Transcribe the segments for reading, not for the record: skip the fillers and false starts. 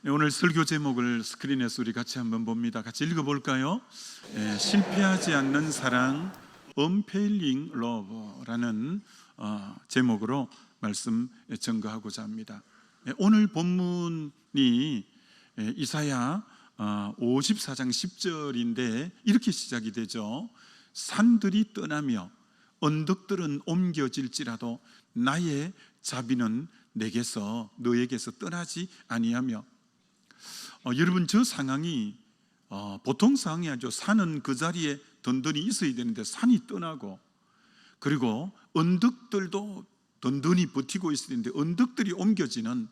오늘 설교 제목을 스크린에서 우리 같이 한번 봅니다. 같이 읽어볼까요? 실패하지 않는 사랑, Unfailing Love라는 제목으로 말씀 전거하고자 합니다. 오늘 본문이 이사야 54장 10절인데 이렇게 시작이 되죠. 산들이 떠나며 언덕들은 옮겨질지라도 나의 자비는 너에게서 떠나지 아니하며. 여러분, 저 상황이 보통 상황이 아니죠. 산은 그 자리에 든든히 있어야 되는데 산이 떠나고, 그리고 언덕들도 든든히 버티고 있어야 되는데 언덕들이 옮겨지는,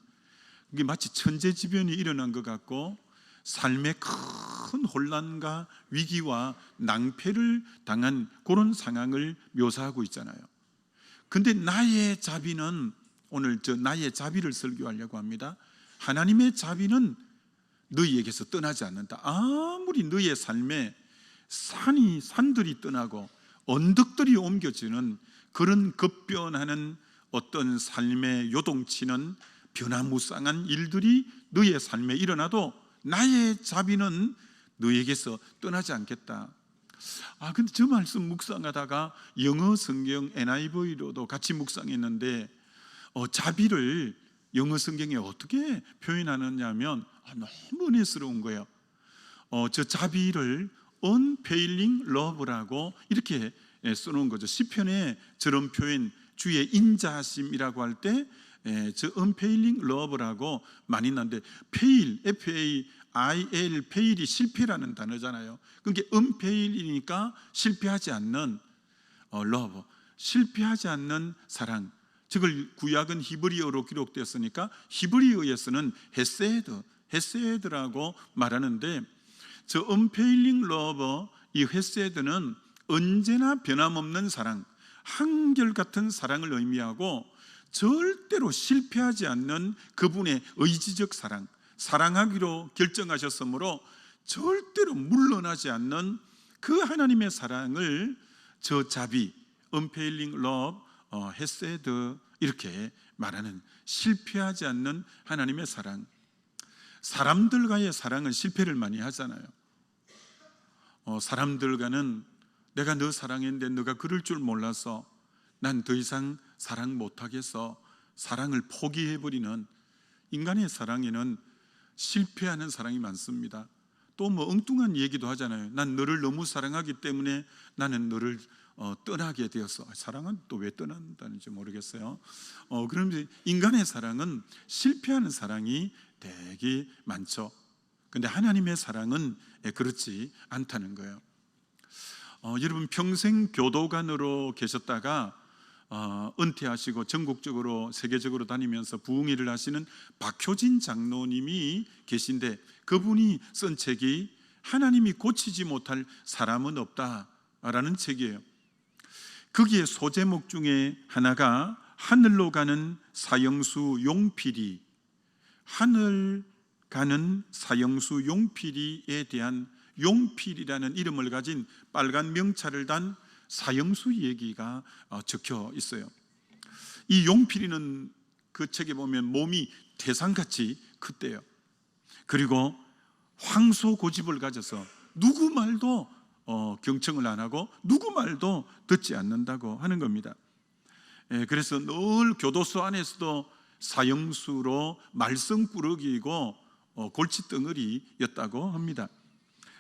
이게 마치 천재지변이 일어난 것 같고 삶의 큰 혼란과 위기와 낭패를 당한 그런 상황을 묘사하고 있잖아요. 근데 나의 자비는, 오늘 나의 자비를 설교하려고 합니다. 하나님의 자비는 너희에게서 떠나지 않는다. 아무리 너희의 삶에 산들이 떠나고 언덕들이 옮겨지는 그런 급변하는 어떤 삶의 요동치는 변화무쌍한 일들이 너희의 삶에 일어나도 나의 자비는 너희에게서 떠나지 않겠다. 근데 저 말씀 묵상하다가 영어 성경 NIV로도 같이 묵상했는데 자비를 영어 성경에 어떻게 표현하느냐 하면 너무 은혜스러운 거예요. 저 자비를 Unfailing Love라고 이렇게 써놓은 거죠. 시편에 저런 표현, 주의 인자하심이라고 할 때 저 Unfailing Love라고 많이 나는데, fail, F-A-I-L, fail이 실패라는 단어잖아요. 그러니까 Unfail이니까 실패하지 않는 love, 실패하지 않는 사랑. 저걸 구약은 히브리어로 기록되었으니까 히브리어에서는 헤세드라고 말하는데, 저 Unfailing Love, 이 헤세드는 언제나 변함없는 사랑, 한결같은 사랑을 의미하고 절대로 실패하지 않는 그분의 의지적 사랑, 사랑하기로 결정하셨으므로 절대로 물러나지 않는 그 하나님의 사랑을 저 자비, Unfailing Love, 헤세드 이렇게 말하는, 실패하지 않는 하나님의 사랑. 사람들과의 사랑은 실패를 많이 하잖아요. 사람들과는 내가 너 사랑했는데 너가 그럴 줄 몰라서 난 더 이상 사랑 못하겠어, 사랑을 포기해버리는, 인간의 사랑에는 실패하는 사랑이 많습니다. 또 엉뚱한 얘기도 하잖아요. 난 너를 너무 사랑하기 때문에 나는 너를 떠나게 되었어. 사랑은 또 왜 떠난다는지 모르겠어요. 그런데 인간의 사랑은 실패하는 사랑이 되게 많죠. 근데 하나님의 사랑은 그렇지 않다는 거예요. 여러분, 평생 교도관으로 계셨다가 은퇴하시고 전국적으로 세계적으로 다니면서 부흥일을 하시는 박효진 장로님이 계신데, 그분이 쓴 책이 하나님이 고치지 못할 사람은 없다라는 책이에요. 거기에 소제목 중에 하나가 하늘로 가는 사형수 용필이, 하늘 가는 사형수 용필이에 대한, 용필이라는 이름을 가진 빨간 명찰을 단 사형수 얘기가 적혀 있어요. 이 용필이는 그 책에 보면 몸이 태산같이 컸대요. 그리고 황소 고집을 가져서 누구 말도 경청을 안 하고 누구 말도 듣지 않는다고 하는 겁니다. 그래서 늘 교도소 안에서도 사형수로 말썽꾸러기이고 골칫덩어리였다고 합니다.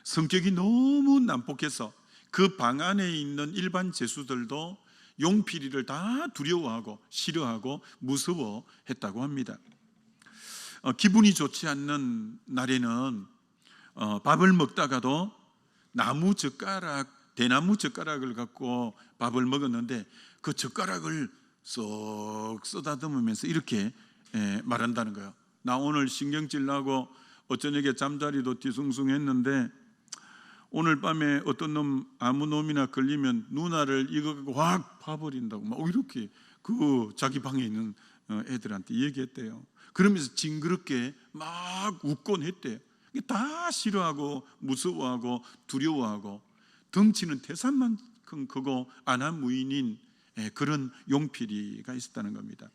성격이 너무 난폭해서 그 방 안에 있는 일반 죄수들도 용필이를 다 두려워하고 싫어하고 무서워했다고 합니다. 기분이 좋지 않는 날에는 밥을 먹다가도 대나무 젓가락을 갖고 밥을 먹었는데 그 젓가락을 쏙 쓰다듬으면서 이렇게 말한다는 거예요. 나 오늘 신경질 나고 어저녁에 잠자리도 뒤숭숭했는데 오늘 밤에 어떤 놈, 아무 놈이나 걸리면 누나를 이거 갖고 확 파버린다고 막 이렇게 그 자기 방에 있는 애들한테 얘기했대요. 그러면서 징그럽게 막 웃곤 했대요. 다 싫어하고 무서워하고 두려워하고 덩치는 태산만큼 크고 안하무인인 그런 용필이가 있었다는 겁니다.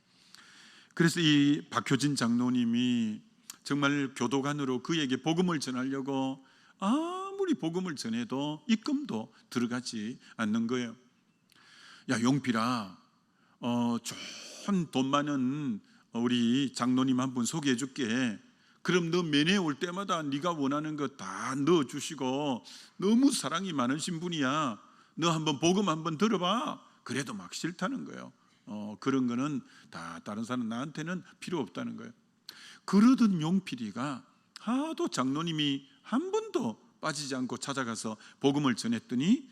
그래서 이 박효진 장로님이 정말 교도관으로 그에게 복음을 전하려고 아무리 복음을 전해도 입금도 들어가지 않는 거예요. 야, 용필아, 좋은 돈 많은 우리 장로님 한 분 소개해 줄게. 그럼 너 면회 올 때마다 네가 원하는 거 다 넣어주시고 너무 사랑이 많으신 분이야. 너 한번 복음 한번 들어봐. 그래도 막 싫다는 거예요. 그런 거는 다 다른 사람 나한테는 필요 없다는 거예요. 그러던 용필이가 하도 장로님이 한 번도 빠지지 않고 찾아가서 복음을 전했더니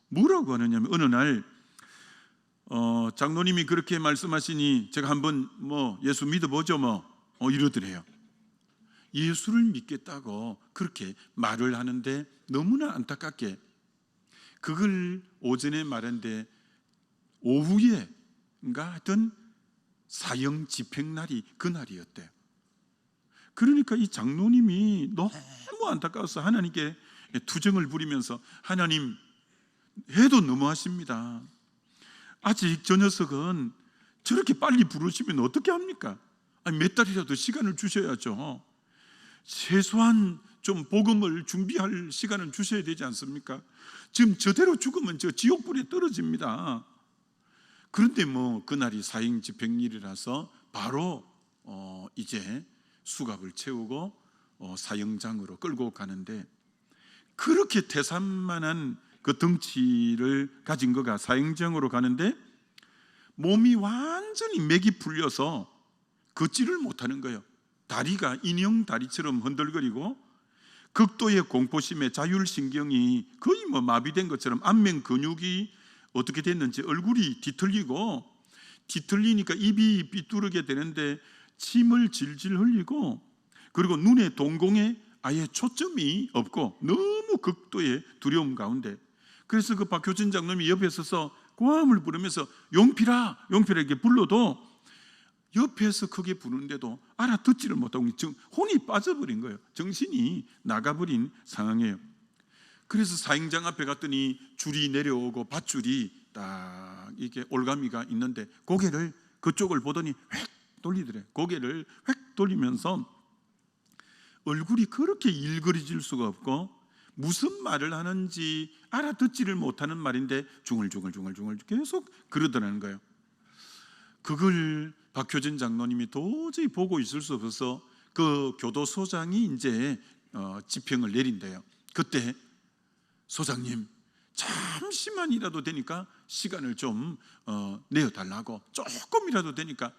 뭐라고 하느냐면, 어느 날 장로님이 그렇게 말씀하시니 제가 한번 예수 믿어보죠 이러더래요. 예수를 믿겠다고 그렇게 말을 하는데 너무나 안타깝게 그걸 오전에 말했는데 오후에인가 하여튼 사형 집행날이 그날이었대요. 그러니까 이 장로님이 너무 안타까워서 하나님께 투정을 부리면서, 하나님, 해도 너무하십니다. 아직 저 녀석은 저렇게 빨리 부르시면 어떻게 합니까? 아니, 몇 달이라도 시간을 주셔야죠. 최소한 좀 복음을 준비할 시간을 주셔야 되지 않습니까? 지금 저대로 죽으면 저 지옥불에 떨어집니다. 그런데 그날이 사형 집행일이라서 바로 이제 수갑을 채우고 사형장으로 끌고 가는데, 그렇게 태산만한 그 덩치를 가진 거가 사형장으로 가는데 몸이 완전히 맥이 풀려서 걷지를 못하는 거예요. 다리가 인형 다리처럼 흔들거리고 극도의 공포심에 자율신경이 거의 마비된 것처럼 안면 근육이 어떻게 됐는지 얼굴이 뒤틀리니까 입이 삐뚤게 되는데 침을 질질 흘리고, 그리고 눈에 동공에 아예 초점이 없고 너무 극도의 두려움 가운데, 그래서 그 박효진 장로님이 옆에 서서 고함을 부르면서 용필아 이렇게 불러도 옆에서 크게 부르는데도 알아듣지를 못하고 혼이 빠져버린 거예요. 정신이 나가버린 상황이에요. 그래서 사형장 앞에 갔더니 줄이 내려오고 밧줄이 딱 이게 올가미가 있는데 고개를 그쪽을 보더니 획 돌리더래. 고개를 획 돌리면서 얼굴이 그렇게 일그러질 수가 없고 무슨 말을 하는지 알아듣지를 못하는 말인데 중얼중얼 계속 그러더라는 거예요. 그걸 박효진 장로님이 도저히 보고 있을 수 없어서 그 교도소장이 이제 집행을 내린대요. 그때 소장님, 잠시만이라도 되니까 시간을 좀 내어달라고, 조금이라도 되니까.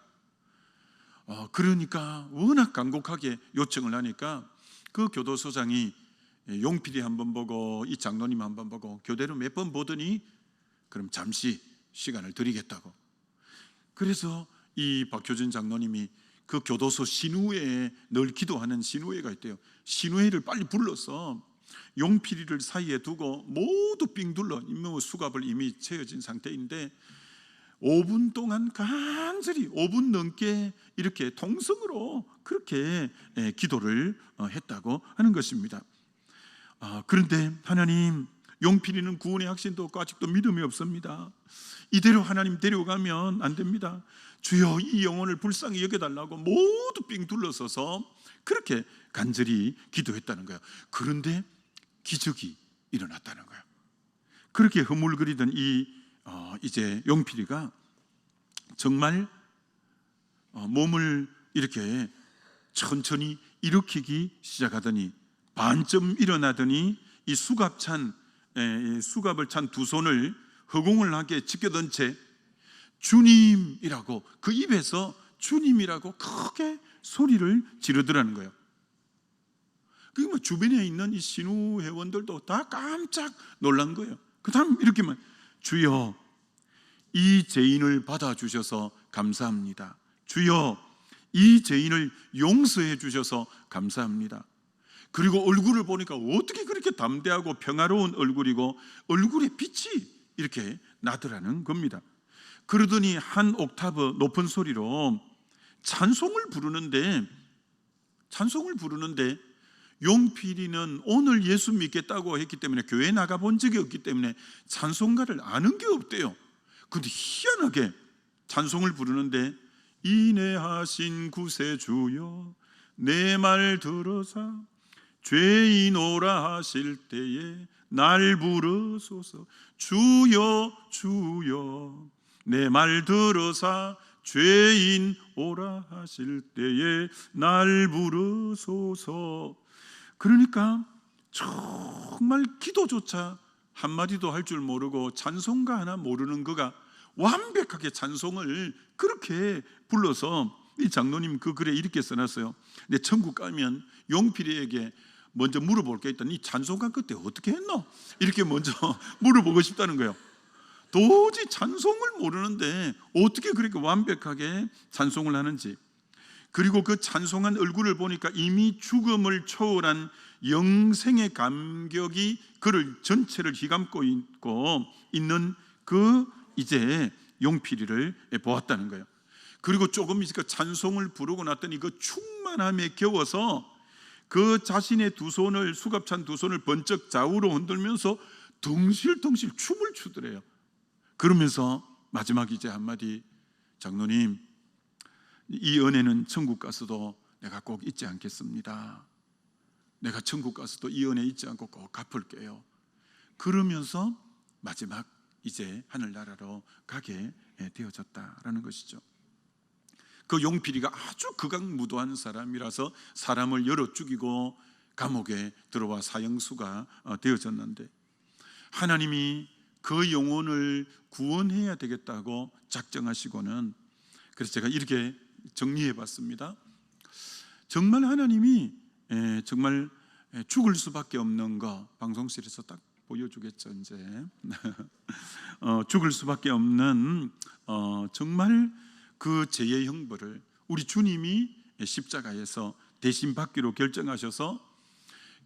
그러니까 워낙 간곡하게 요청을 하니까 그 교도소장이 용필이 한번 보고 이 장로님 한번 보고 교대로 몇 번 보더니 그럼 잠시 시간을 드리겠다고. 그래서 이 박효진 장로님이 그 교도소 신우회에 늘 기도하는 신우회가 있대요. 신우회를 빨리 불러서 용필이를 사이에 두고 모두 삥 둘러 수갑을 이미 채워진 상태인데 5분 동안 간절히 5분 넘게 이렇게 통성으로 그렇게 기도를 했다고 하는 것입니다. 그런데 하나님, 용필이는 구원의 확신도 없고 아직도 믿음이 없습니다. 이대로 하나님 데려가면 안 됩니다. 주여, 이 영혼을 불쌍히 여겨달라고 모두 삥 둘러서서 그렇게 간절히 기도했다는 거예요. 그런데 기적이 일어났다는 거예요. 그렇게 허물거리던 이제 용필이가 정말 몸을 이렇게 천천히 일으키기 시작하더니 반쯤 일어나더니 이 수갑을 찬 두 손을 허공을 하게 지켜던 채 주님이라고, 그 입에서 주님이라고 크게 소리를 지르더라는 거예요. 그 주변에 있는 이 신우 회원들도 다 깜짝 놀란 거예요. 그 다음 이렇게만, 주여, 이 죄인을 받아주셔서 감사합니다. 주여, 이 죄인을 용서해 주셔서 감사합니다. 그리고 얼굴을 보니까 어떻게 그렇게 담대하고 평화로운 얼굴이고 얼굴에 빛이 이렇게 나더라는 겁니다. 그러더니 한 옥타브 높은 소리로 찬송을 부르는데 용필이는 오늘 예수 믿겠다고 했기 때문에 교회 나가본 적이 없기 때문에 찬송가를 아는 게 없대요. 그런데 희한하게 찬송을 부르는데 인애하신 구세주여 내 말 들으사 죄인 오라 하실 때에 날 부르소서. 주여 주여 내 말 들으사 죄인 오라 하실 때에 날 부르소서. 그러니까 정말 기도조차 한마디도 할 줄 모르고 찬송가 하나 모르는 그가 완벽하게 찬송을 그렇게 불러서 이 장로님 그 글에 이렇게 써놨어요. 내 천국 가면 용필이에게 먼저 물어볼 게 있다. 이 찬송가 그때 어떻게 했노? 이렇게 먼저 물어보고 싶다는 거예요. 도저히 찬송을 모르는데 어떻게 그렇게 완벽하게 찬송을 하는지. 그리고 그 찬송한 얼굴을 보니까 이미 죽음을 초월한 영생의 감격이 그를 전체를 휘감고 있는 그 이제 용필이를 보았다는 거예요. 그리고 조금 있으니까 찬송을 부르고 났더니 그 충만함에 겨워서 그 자신의 두 손을, 수갑찬 두 손을 번쩍 좌우로 흔들면서 덩실덩실 춤을 추더래요. 그러면서 마지막 이제 한마디, 장로님 이 은혜는 천국 가서도 내가 꼭 잊지 않겠습니다. 내가 천국 가서도 이 은혜 잊지 않고 꼭 갚을게요. 그러면서 마지막 이제 하늘나라로 가게 되어졌다라는 것이죠. 그 용필이가 아주 극악무도한 사람이라서 사람을 열어 죽이고 감옥에 들어와 사형수가 되어졌는데, 하나님이 그 영혼을 구원해야 되겠다고 작정하시고는, 그래서 제가 이렇게 정리해 봤습니다. 정말 하나님이 정말 죽을 수밖에 없는 거, 방송실에서 딱 보여주겠죠 이제. 죽을 수밖에 없는 정말 그 죄의 형벌을 우리 주님이 십자가에서 대신 받기로 결정하셔서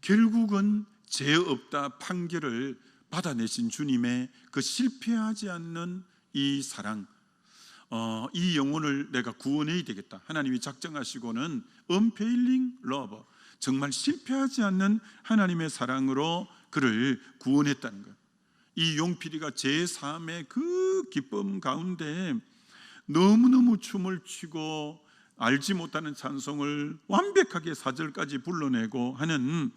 결국은 죄 없다 판결을 받아내신 주님의 그 실패하지 않는 이 사랑, 이 영혼을 내가 구원해야 되겠다, 하나님이 작정하시고는 unfailing love, 정말 실패하지 않는 하나님의 사랑으로 그를 구원했다는 거예요. 이 용필이가 제3의 그 기쁨 가운데 너무너무 춤을 추고 알지 못하는 찬송을 완벽하게 4절까지 불러내고 하는,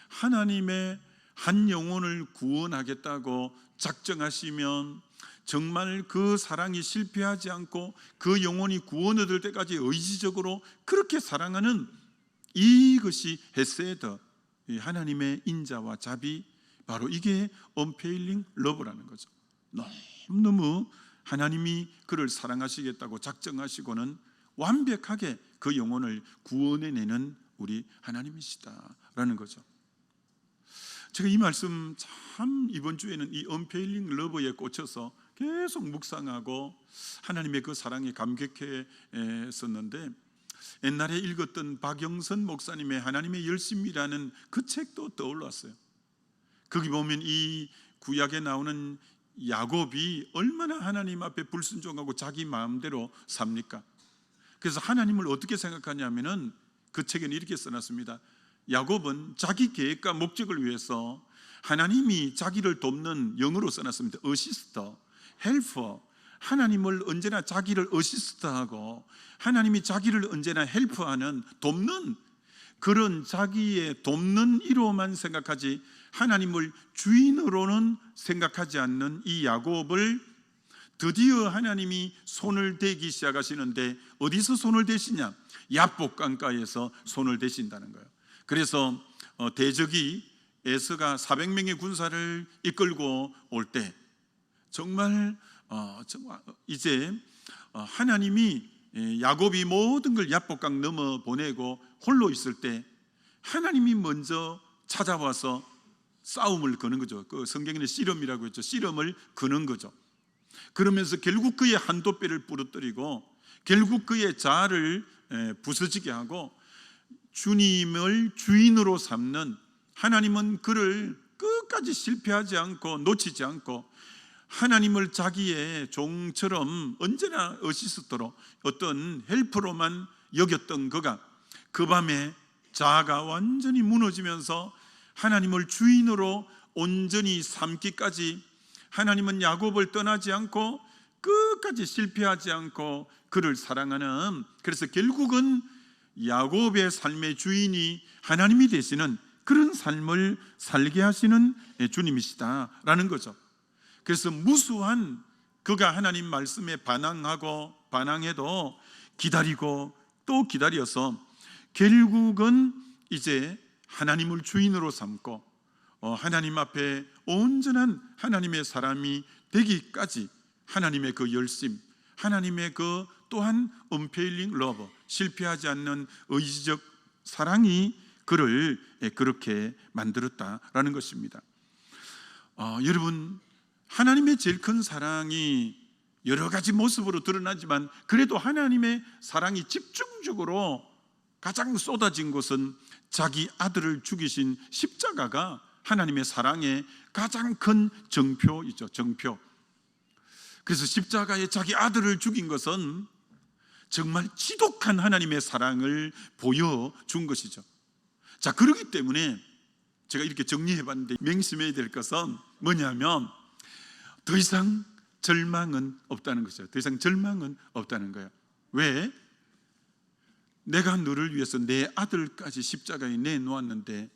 하나님의 한 영혼을 구원하겠다고 작정하시면 정말 그 사랑이 실패하지 않고 그 영혼이 구원 얻을 때까지 의지적으로 그렇게 사랑하는 이것이 헤세드, 하나님의 인자와 자비, 바로 이게 unfailing love라는 거죠. 너무너무 하나님이 그를 사랑하시겠다고 작정하시고는 완벽하게 그 영혼을 구원해내는 우리 하나님이시다라는 거죠. 제가 이 말씀 참 이번 주에는 이 unfailing love에 꽂혀서 계속 묵상하고 하나님의 그 사랑에 감격했었는데, 옛날에 읽었던 박영선 목사님의 하나님의 열심이라는 그 책도 떠올랐어요. 거기 보면 이 구약에 나오는 야곱이 얼마나 하나님 앞에 불순종하고 자기 마음대로 삽니까? 그래서 하나님을 어떻게 생각하냐면은 그 책에는 이렇게 써놨습니다. 야곱은 자기 계획과 목적을 위해서 하나님이 자기를 돕는, 영어로 써놨습니다. 어시스터, 헬퍼, 하나님을 언제나 자기를 어시스트하고 하나님이 자기를 언제나 헬프하는, 돕는, 그런 자기의 돕는 이로만 생각하지 하나님을 주인으로는 생각하지 않는 이 야곱을 드디어 하나님이 손을 대기 시작하시는데, 어디서 손을 대시냐? 야복 강가에서 손을 대신다는 거예요. 그래서 대적이 에서가 400명의 군사를 이끌고 올 때 정말 이제 하나님이 야곱이 모든 걸 야복강 넘어 보내고 홀로 있을 때 하나님이 먼저 찾아와서 싸움을 거는 거죠. 그 성경에는 씨름이라고 했죠. 씨름을 거는 거죠. 그러면서 결국 그의 한도뼈를 부러뜨리고 결국 그의 자아를 부서지게 하고 주님을 주인으로 삼는, 하나님은 그를 끝까지 실패하지 않고 놓치지 않고 하나님을 자기의 종처럼 언제나 어시스트로, 어떤 헬프로만 여겼던 그가 그 밤에 자아가 완전히 무너지면서 하나님을 주인으로 온전히 삼기까지, 하나님은 야곱을 떠나지 않고 끝까지 실패하지 않고 그를 사랑하는, 그래서 결국은 야곱의 삶의 주인이 하나님이 되시는 그런 삶을 살게 하시는 주님이시다라는 거죠. 그래서 무수한 그가 하나님 말씀에 반항해도 기다리고 또 기다려서 결국은 이제 하나님을 주인으로 삼고 하나님 앞에 온전한 하나님의 사람이 되기까지 하나님의 그 열심, 하나님의 그 또한 unfailing love, 실패하지 않는 의지적 사랑이 그를 그렇게 만들었다라는 것입니다. 여러분, 하나님의 제일 큰 사랑이 여러 가지 모습으로 드러나지만 그래도 하나님의 사랑이 집중적으로 가장 쏟아진 것은 자기 아들을 죽이신 십자가가 하나님의 사랑의 가장 큰 정표이죠. 정표. 그래서 십자가에 자기 아들을 죽인 것은 정말 지독한 하나님의 사랑을 보여준 것이죠. 자, 그렇기 때문에 제가 이렇게 정리해봤는데 명심해야 될 것은 뭐냐면 더 이상 절망은 없다는 것이죠. 더 이상 절망은 없다는 거예요. 왜? 내가 너를 위해서 내 아들까지 십자가에 내놓았는데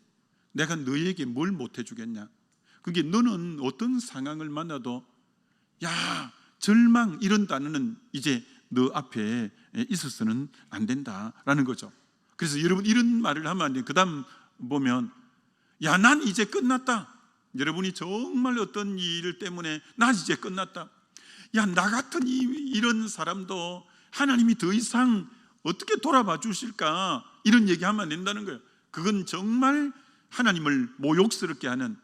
내가 너에게 뭘 못해주겠냐? 그게 너는 어떤 상황을 만나도 야, 절망 이런 단어는 이제 너 앞에 있어서는 안 된다라는 거죠. 그래서 여러분 이런 말을 하면 안 돼요. 그 다음 보면 야, 난 이제 끝났다. 여러분이 정말 어떤 일 때문에 나 이제 끝났다. 야, 나 같은 이런 사람도 하나님이 더 이상 어떻게 돌아봐 주실까? 이런 얘기하면 안 된다는 거예요. 그건 정말 하나님을 모욕스럽게 하는,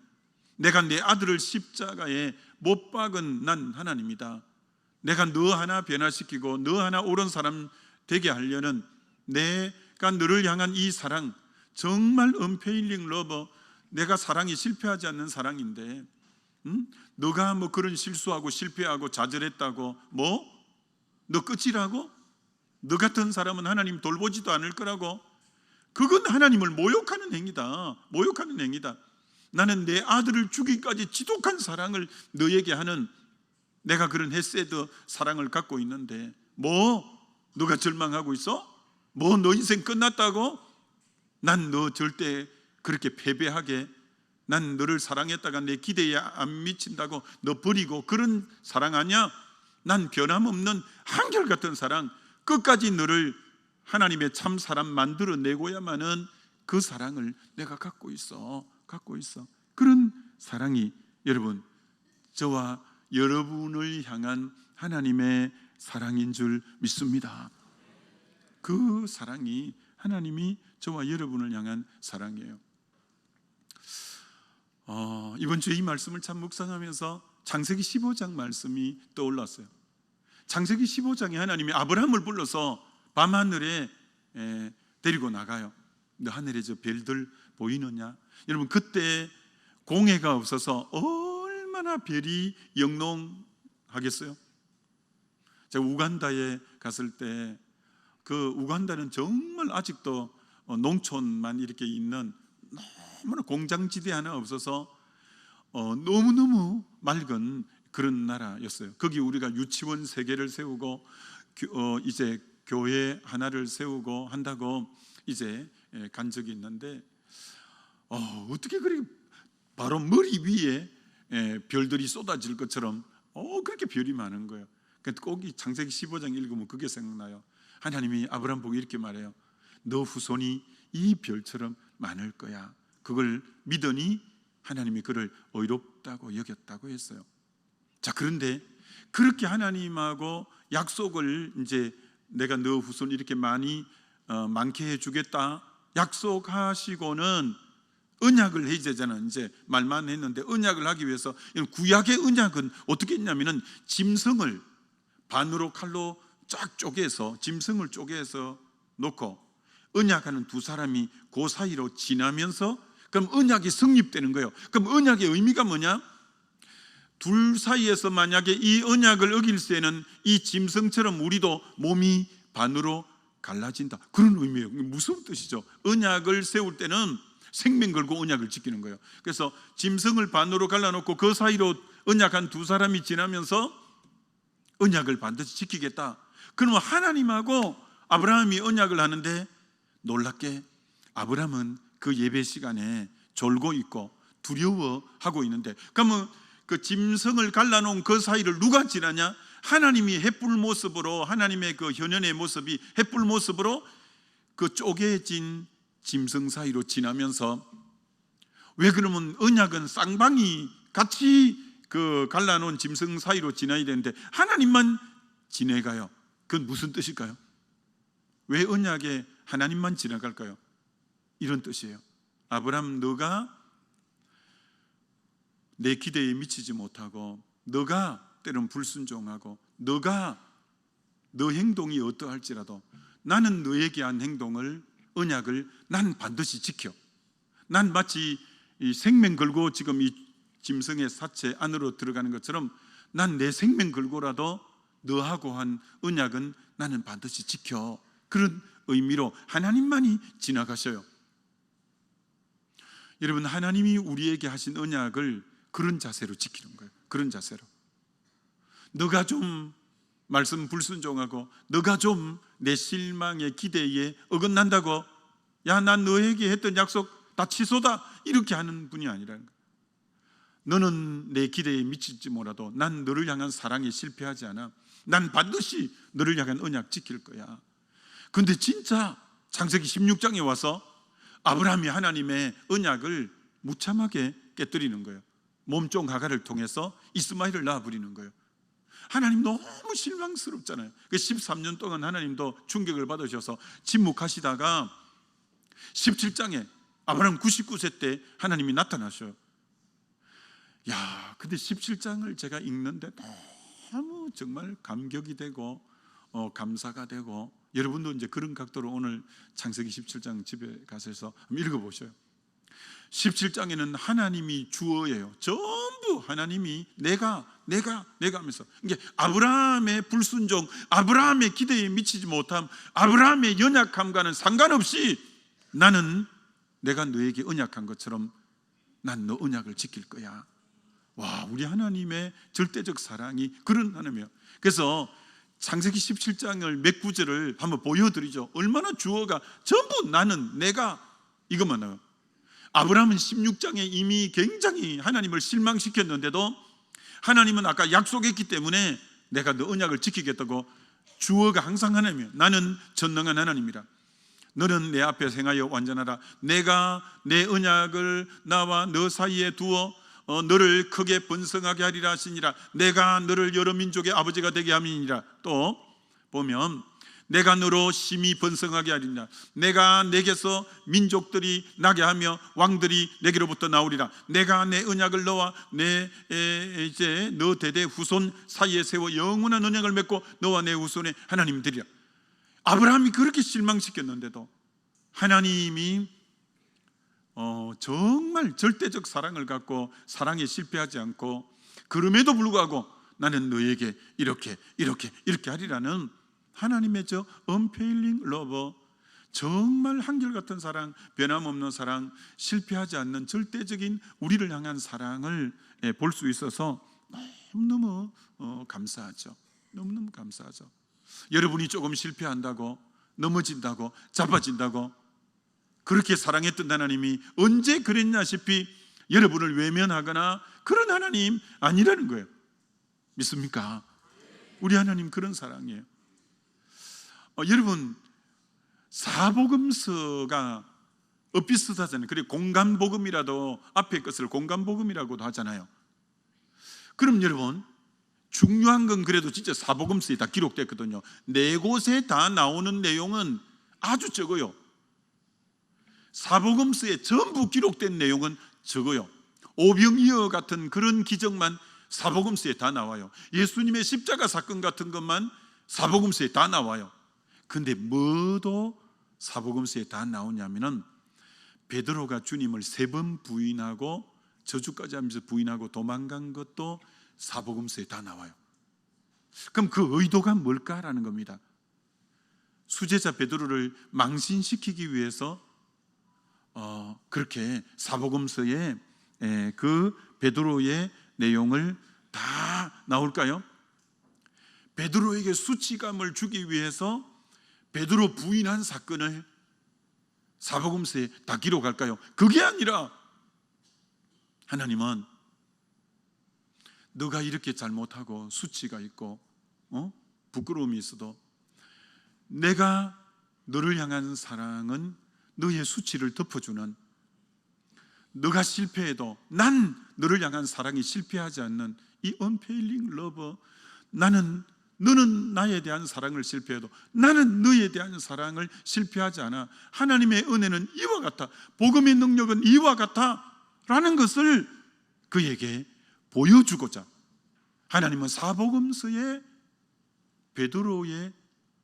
내가 내 아들을 십자가에 못 박은 난 하나님이다. 내가 너 하나 변화시키고 너 하나 옳은 사람 되게 하려는 내가 너를 향한 이 사랑, 정말 unfailing love, 내가 사랑이 실패하지 않는 사랑인데 너가 뭐 그런 실수하고 실패하고 좌절했다고 너 끝이라고? 너 같은 사람은 하나님 돌보지도 않을 거라고? 그건 하나님을 모욕하는 행위다. 모욕하는 행위다. 나는 내 아들을 주기까지 지독한 사랑을 너에게 하는, 내가 그런 헤세드 사랑을 갖고 있는데 너가 절망하고 있어? 너 인생 끝났다고? 난 너 절대 그렇게 패배하게, 난 너를 사랑했다가 내 기대에 안 미친다고 너 버리고 그런 사랑 아니야? 난 변함없는 한결같은 사랑, 끝까지 너를 하나님의 참 사람 만들어내고야만은 그 사랑을 내가 갖고 있어. 그런 사랑이 여러분, 저와 여러분을 향한 하나님의 사랑인 줄 믿습니다. 그 사랑이 하나님이 저와 여러분을 향한 사랑이에요. 이번 주에 이 말씀을 참 묵상하면서 창세기 15장 말씀이 떠올랐어요. 창세기 15장에 하나님이 아브라함을 불러서 밤하늘에 데리고 나가요. 너 하늘에 저 별들 보이느냐? 여러분, 그때 공해가 없어서 얼마나 별이 영롱하겠어요? 제가 우간다에 갔을 때 그 우간다는 정말 아직도 농촌만 이렇게 있는 너무나 공장지대 하나 없어서 너무너무 맑은 그런 나라였어요. 거기 우리가 유치원 3개를 세우고 이제 교회 하나를 세우고 한다고 이제 간 적이 있는데 어떻게 그렇게 바로 머리 위에 별들이 쏟아질 것처럼 그렇게 별이 많은 거예요. 꼭 이 창세기 15장 읽으면 그게 생각나요. 하나님이 아브라함 보고 이렇게 말해요. 너 후손이 이 별처럼 많을 거야. 그걸 믿으니 하나님이 그를 의롭다고 여겼다고 했어요. 자, 그런데 그렇게 하나님하고 약속을, 이제 내가 너 후손 이렇게 많게 해주겠다 약속하시고는 언약을 해야 되잖아요. 이제 말만 했는데 언약을 하기 위해서, 구약의 언약은 어떻게 했냐면은 짐승을 반으로 칼로 쫙 쪼개서, 짐승을 쪼개서 놓고 언약하는 두 사람이 그 사이로 지나면서, 그럼 언약이 성립되는 거예요. 그럼 언약의 의미가 뭐냐? 둘 사이에서 만약에 이 언약을 어길 때는 이 짐승처럼 우리도 몸이 반으로 갈라진다, 그런 의미예요. 무슨 뜻이죠? 언약을 세울 때는 생명 걸고 언약을 지키는 거예요. 그래서 짐승을 반으로 갈라놓고 그 사이로 언약한 두 사람이 지나면서 언약을 반드시 지키겠다. 그러면 하나님하고 아브라함이 언약을 하는데 놀랍게 아브라함은 그 예배 시간에 졸고 있고 두려워하고 있는데, 그러면 그 짐승을 갈라놓은 그 사이를 누가 지나냐? 하나님이 햇불 모습으로, 하나님의 그 현현의 모습이 햇불 모습으로 그 쪼개진 짐승 사이로 지나면서, 왜 그러면 언약은 쌍방이 같이 그 갈라놓은 짐승 사이로 지나야 되는데 하나님만 지나가요? 그건 무슨 뜻일까요? 왜 언약에 하나님만 지나갈까요? 이런 뜻이에요. 아브라함, 너가 내 기대에 미치지 못하고, 너가 때론 불순종하고, 너가 너 행동이 어떠할지라도 나는 너에게 한 행동을, 언약을 난 반드시 지켜. 난 마치 이 생명 걸고 지금 이 짐승의 사체 안으로 들어가는 것처럼 난 내 생명 걸고라도 너하고 한 언약은 나는 반드시 지켜. 그런 의미로 하나님만이 지나가셔요. 여러분, 하나님이 우리에게 하신 언약을 그런 자세로 지키는 거예요. 그런 자세로. 너가 좀 말씀 불순종하고, 너가 좀 내 실망의 기대에 어긋난다고, 야, 난 너에게 했던 약속 다 취소다, 이렇게 하는 분이 아니라는 거예요. 너는 내 기대에 미칠지 몰라도 난 너를 향한 사랑에 실패하지 않아. 난 반드시 너를 향한 언약 지킬 거야. 근데 진짜 창세기 16장에 와서 아브라함이 하나님의 언약을 무참하게 깨뜨리는 거예요. 몸종 하가를 통해서 이스마엘을 낳아버리는 거예요. 하나님 너무 실망스럽잖아요. 13년 동안 하나님도 충격을 받으셔서 침묵하시다가 17장에 아브라함 99세 때 하나님이 나타나셔요. 야, 근데 17장을 제가 읽는데 너무 정말 감격이 되고 감사가 되고, 여러분도 이제 그런 각도로 오늘 창세기 17장 집에 가셔서 한번 읽어보셔요. 17장에는 하나님이 주어예요. 전부 하나님이 내가 하면서, 이게 아브라함의 불순종, 아브라함의 기대에 미치지 못함, 아브라함의 연약함과는 상관없이 나는 내가 너에게 언약한 것처럼 난 너 언약을 지킬 거야. 와, 우리 하나님의 절대적 사랑이 그런 하나님이에요. 그래서 창세기 17장을 몇 구절을 한번 보여드리죠. 얼마나 주어가 전부 나는, 내가, 이것만 나와요. 아브라함은 16장에 이미 굉장히 하나님을 실망시켰는데도 하나님은 아까 약속했기 때문에 내가 너 언약을 지키겠다고, 주어가 항상 하나님이에요. 나는 전능한 하나님이라. 너는 내 앞에 행하여 완전하라. 내가 내 언약을 나와 너 사이에 두어 너를 크게 번성하게 하리라 하시니라. 내가 너를 여러 민족의 아버지가 되게 함이니라. 또 보면 내가 너로 심히 번성하게 하리라. 내가 내게서 민족들이 나게 하며 왕들이 내게로부터 나오리라. 내가 내 언약을 너와 이제 너 대대 후손 사이에 세워 영원한 언약을 맺고 너와 내 후손의 하나님 되리라. 아브라함이 그렇게 실망시켰는데도 하나님이 정말 절대적 사랑을 갖고 사랑에 실패하지 않고, 그럼에도 불구하고 나는 너에게 이렇게 하리라는 하나님의 저 unfailing love, 정말 한결같은 사랑, 변함없는 사랑, 실패하지 않는 절대적인 우리를 향한 사랑을 볼 수 있어서 너무너무 감사하죠. 너무너무 감사하죠. 여러분이 조금 실패한다고, 넘어진다고, 자빠진다고 그렇게 사랑했던 하나님이 언제 그랬냐시피 여러분을 외면하거나 그런 하나님 아니라는 거예요. 믿습니까? 우리 하나님 그런 사랑이에요. 여러분, 사복음서가 엇비슷하잖아요. 그리고 공간복음이라도 앞에 것을 공간복음이라고도 하잖아요. 그럼 여러분, 중요한 건 그래도 진짜 사복음서에 다 기록됐거든요. 네 곳에 다 나오는 내용은 아주 적어요. 사복음서에 전부 기록된 내용은 적어요. 오병이어 같은 그런 기적만 사복음서에 다 나와요. 예수님의 십자가 사건 같은 것만 사복음서에 다 나와요. 근데 뭐도 사복음서에 다 나오냐면은 베드로가 주님을 3번 부인하고 저주까지 하면서 부인하고 도망간 것도 사복음서에 다 나와요. 그럼 그 의도가 뭘까라는 겁니다. 수제자 베드로를 망신시키기 위해서 그렇게 사복음서에 그 베드로의 내용을 다 나올까요? 베드로에게 수치감을 주기 위해서 베드로 부인한 사건을 사복음서에 다 기록할까요? 그게 아니라 하나님은 너가 이렇게 잘못하고 수치가 있고 부끄러움이 있어도 내가 너를 향한 사랑은 너의 수치를 덮어주는, 너가 실패해도 난 너를 향한 사랑이 실패하지 않는 이 unfailing love, 너는 나에 대한 사랑을 실패해도 나는 너에 대한 사랑을 실패하지 않아. 하나님의 은혜는 이와 같아, 복음의 능력은 이와 같아 라는 것을 그에게 보여주고자 하나님은 사복음서에 베드로의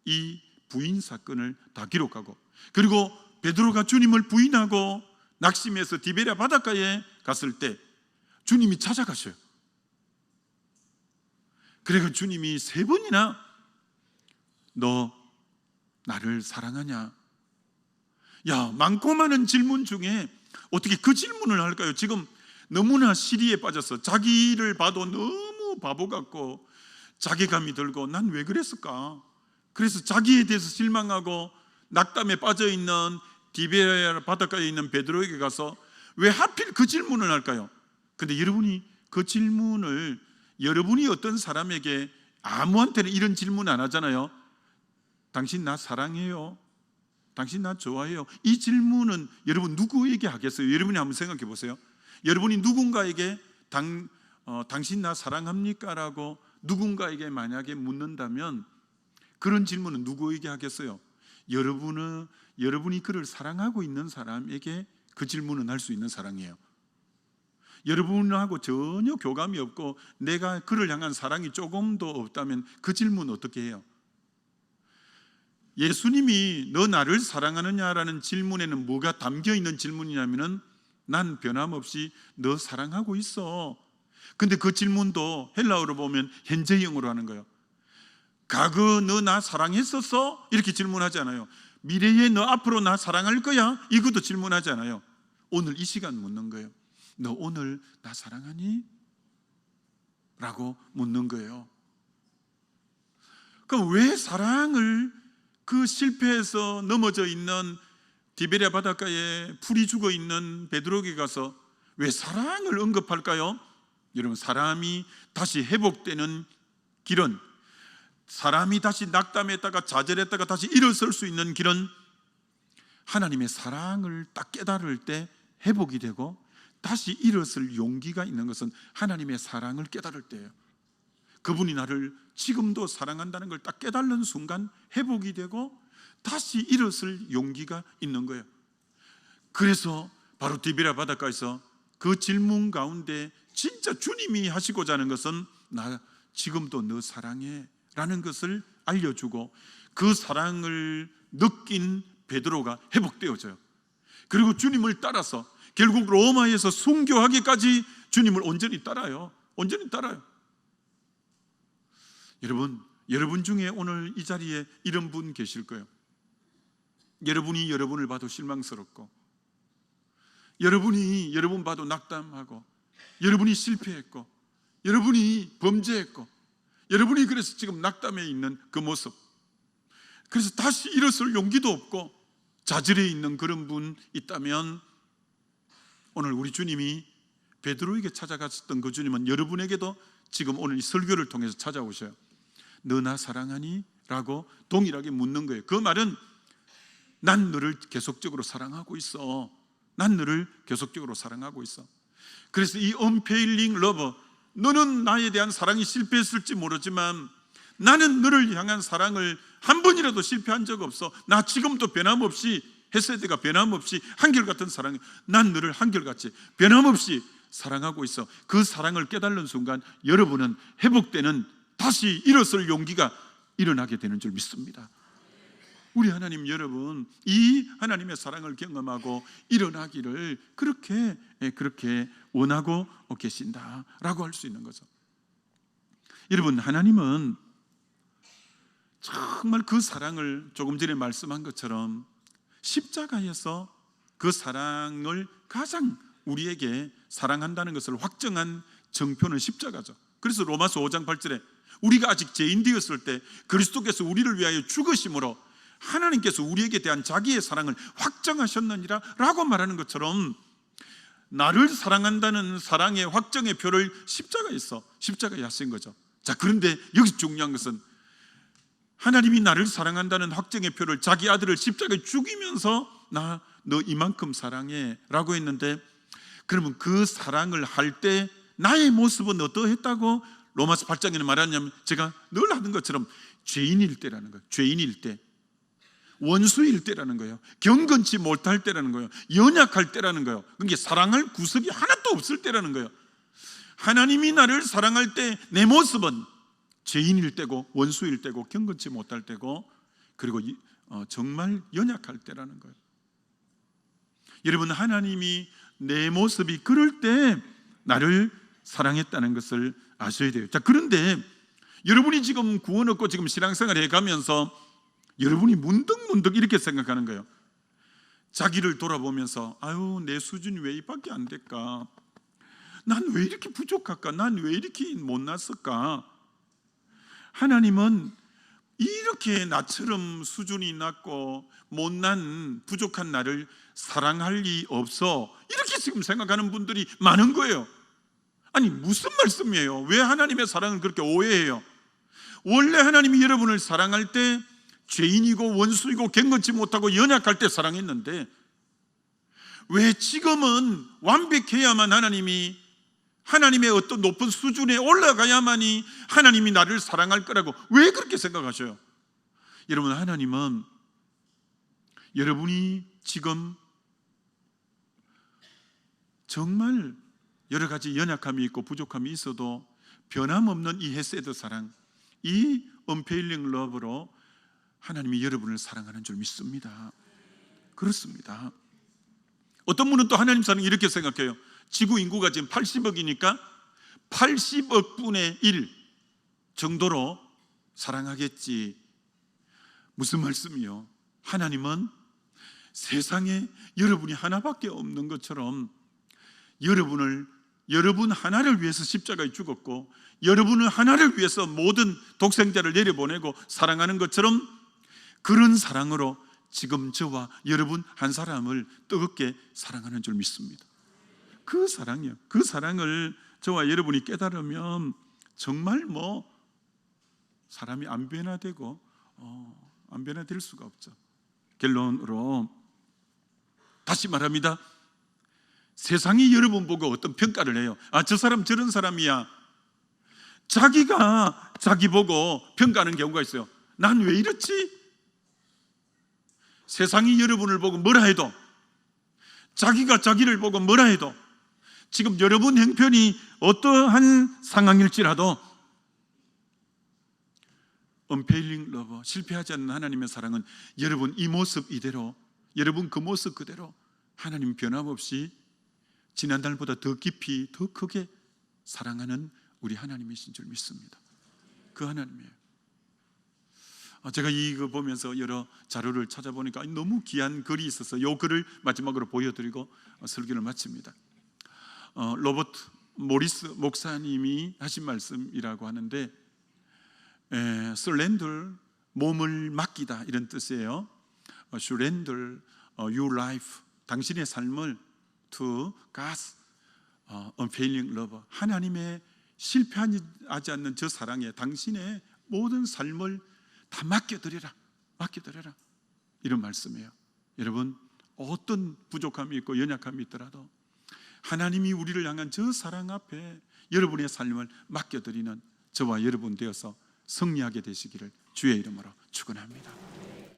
이 부인 사건을 다 기록하고, 그리고 베드로가 주님을 부인하고 낙심해서 디베랴 바닷가에 갔을 때 주님이 찾아가셔요. 그래서 주님이 3번이나 너 나를 사랑하냐? 야, 많고 많은 질문 중에 어떻게 그 질문을 할까요? 지금 너무나 시리에 빠져서 자기를 봐도 너무 바보 같고 자괴감이 들고 난 왜 그랬을까? 그래서 자기에 대해서 실망하고 낙담에 빠져있는 디베랴 바닷가에 있는 베드로에게 가서 왜 하필 그 질문을 할까요? 근데 여러분이 그 질문을, 여러분이 어떤 사람에게 아무한테는 이런 질문 안 하잖아요. 당신 나 사랑해요? 당신 나 좋아해요? 이 질문은 여러분 누구에게 하겠어요? 여러분이 한번 생각해 보세요. 여러분이 누군가에게 당신 나 사랑합니까? 라고 누군가에게 만약에 묻는다면 그런 질문은 누구에게 하겠어요? 여러분이 그를 사랑하고 있는 사람에게 그 질문은 할 수 있는 사랑이에요. 여러분하고 전혀 교감이 없고 내가 그를 향한 사랑이 조금도 없다면 그 질문 어떻게 해요? 예수님이 너 나를 사랑하느냐라는 질문에는 뭐가 담겨 있는 질문이냐면은 난 변함없이 너 사랑하고 있어. 근데 그 질문도 헬라어로 보면 현재형으로 하는 거예요. 과거 너 나 사랑했었어? 이렇게 질문하지 않아요. 미래에 너 앞으로 나 사랑할 거야? 이것도 질문하지 않아요. 오늘 이 시간 묻는 거예요. 너 오늘 나 사랑하니? 라고 묻는 거예요. 그럼 왜 사랑을 그 실패해서 넘어져 있는 디베랴 바닷가에 풀이 죽어 있는 베드로에게 가서 왜 사랑을 언급할까요? 여러분, 사람이 다시 회복되는 길은, 사람이 다시 낙담했다가 좌절했다가 다시 일어설 수 있는 길은 하나님의 사랑을 딱 깨달을 때 회복이 되고, 다시 일어설 용기가 있는 것은 하나님의 사랑을 깨달을 때예요. 그분이 나를 지금도 사랑한다는 걸 딱 깨달는 순간 회복이 되고 다시 일어설 용기가 있는 거예요. 그래서 바로 디베랴 바닷가에서 그 질문 가운데 진짜 주님이 하시고자 하는 것은 나 지금도 너 사랑해 라는 것을 알려주고, 그 사랑을 느낀 베드로가 회복되어져요. 그리고 주님을 따라서 결국 로마에서 순교하기까지 주님을 온전히 따라요. 온전히 따라요. 여러분 중에 오늘 이 자리에 이런 분 계실 거예요. 여러분이 여러분을 봐도 실망스럽고, 여러분이 여러분 봐도 낙담하고, 여러분이 실패했고, 여러분이 범죄했고, 여러분이 그래서 지금 낙담해 있는 그 모습, 그래서 다시 일어설 용기도 없고 좌절해 있는 그런 분 있다면, 오늘 우리 주님이 베드로에게 찾아갔었던 그 주님은 여러분에게도 지금 오늘 이 설교를 통해서 찾아오셔요. 너 나 사랑하니? 라고 동일하게 묻는 거예요. 그 말은 난 너를 계속적으로 사랑하고 있어. 난 너를 계속적으로 사랑하고 있어. 그래서 이 unfailing love, 너는 나에 대한 사랑이 실패했을지 모르지만 나는 너를 향한 사랑을 한 번이라도 실패한 적 없어. 나 지금도 변함없이, 헤세드가 변함없이 한결같은 사랑이, 난 너를 한결같이 변함없이 사랑하고 있어. 그 사랑을 깨달는 순간 여러분은 회복되는, 다시 일어설 용기가 일어나게 되는 줄 믿습니다. 우리 하나님 여러분, 이 하나님의 사랑을 경험하고 일어나기를 그렇게 원하고 계신다라고 할 수 있는 거죠. 여러분, 하나님은 정말 그 사랑을 조금 전에 말씀한 것처럼 십자가에서 그 사랑을 가장 우리에게 사랑한다는 것을 확정한 정표는 십자가죠. 그래서 로마서 5장 8절에 우리가 아직 죄인 되었을 때 그리스도께서 우리를 위하여 죽으심으로 하나님께서 우리에게 대한 자기의 사랑을 확정하셨느니라 라고 말하는 것처럼, 나를 사랑한다는 사랑의 확정의 표를 십자가에 하신 거죠. 자, 그런데 여기서 중요한 것은 하나님이 나를 사랑한다는 확정의 표를 자기 아들을 십자가에 죽이면서 너 이만큼 사랑해 라고 했는데, 그러면 그 사랑을 할 때 나의 모습은 어떠했다고 로마서 8장에는 말하냐면, 제가 늘 하는 것처럼 죄인일 때라는 거예요. 죄인일 때, 원수일 때라는 거예요. 경건치 못할 때라는 거예요. 연약할 때라는 거예요. 그게 사랑할 구석이 하나도 없을 때라는 거예요. 하나님이 나를 사랑할 때 내 모습은 죄인일 때고, 원수일 때고, 경건치 못할 때고, 그리고 정말 연약할 때라는 거예요. 여러분, 하나님이 내 모습이 그럴 때 나를 사랑했다는 것을 아셔야 돼요. 자, 그런데 여러분이 지금 구원 얻고 지금 신앙생활 해가면서 여러분이 문득문득 이렇게 생각하는 거예요. 자기를 돌아보면서, 아유, 내 수준이 왜 이밖에 안 될까? 난 왜 이렇게 부족할까? 난 왜 이렇게 못났을까? 하나님은 이렇게 나처럼 수준이 낮고 못난 부족한 나를 사랑할 리 없어, 이렇게 지금 생각하는 분들이 많은 거예요. 아니, 무슨 말씀이에요? 왜 하나님의 사랑을 그렇게 오해해요? 원래 하나님이 여러분을 사랑할 때 죄인이고 원수이고 경건치 못하고 연약할 때 사랑했는데, 왜 지금은 완벽해야만 하나님의 어떤 높은 수준에 올라가야만이 하나님이 나를 사랑할 거라고 왜 그렇게 생각하셔요? 여러분, 하나님은 여러분이 지금 정말 여러 가지 연약함이 있고 부족함이 있어도 변함없는 이 헤세드 사랑, 이 언페일링 러브로 하나님이 여러분을 사랑하는 줄 믿습니다. 그렇습니다. 어떤 분은 또 하나님 사랑 이렇게 생각해요. 지구 인구가 지금 80억이니까 80억 분의 1 정도로 사랑하겠지. 무슨 말씀이요? 하나님은 세상에 여러분이 하나밖에 없는 것처럼 여러분 하나를 위해서 십자가에 죽었고, 여러분을 하나를 위해서 모든 독생자를 내려보내고 사랑하는 것처럼, 그런 사랑으로 지금 저와 여러분 한 사람을 뜨겁게 사랑하는 줄 믿습니다. 그 사랑이요, 그 사랑을 저와 여러분이 깨달으면 정말 사람이 안 변화되고 안 변화될 수가 없죠. 결론으로 다시 말합니다. 세상이 여러분 보고 어떤 평가를 해요. 아, 저 사람 저런 사람이야. 자기가 자기 보고 평가하는 경우가 있어요. 난 왜 이렇지? 세상이 여러분을 보고 뭐라 해도, 자기가 자기를 보고 뭐라 해도, 지금 여러분 형편이 어떠한 상황일지라도 언페일링 러브, 실패하지 않는 하나님의 사랑은 여러분 이 모습 이대로, 여러분 그 모습 그대로 하나님 변함없이 지난달보다 더 깊이 더 크게 사랑하는 우리 하나님이신 줄 믿습니다. 그 하나님이에요. 제가 이거 보면서 여러 자료를 찾아보니까 너무 귀한 글이 있어서 이 글을 마지막으로 보여드리고 설교를 마칩니다. 로버트 모리스 목사님이 하신 말씀이라고 하는데, surrender, 몸을 맡기다, 이런 뜻이에요. surrender your life, 당신의 삶을 to God's unfailing love, 하나님의 실패하지 않는 저 사랑에 당신의 모든 삶을 다 맡겨드려라, 맡겨드려라, 이런 말씀이에요. 여러분, 어떤 부족함이 있고 연약함이 있더라도 하나님이 우리를 향한 저 사랑 앞에 여러분의 삶을 맡겨드리는 저와 여러분 되어서 승리하게 되시기를 주의 이름으로 축원합니다.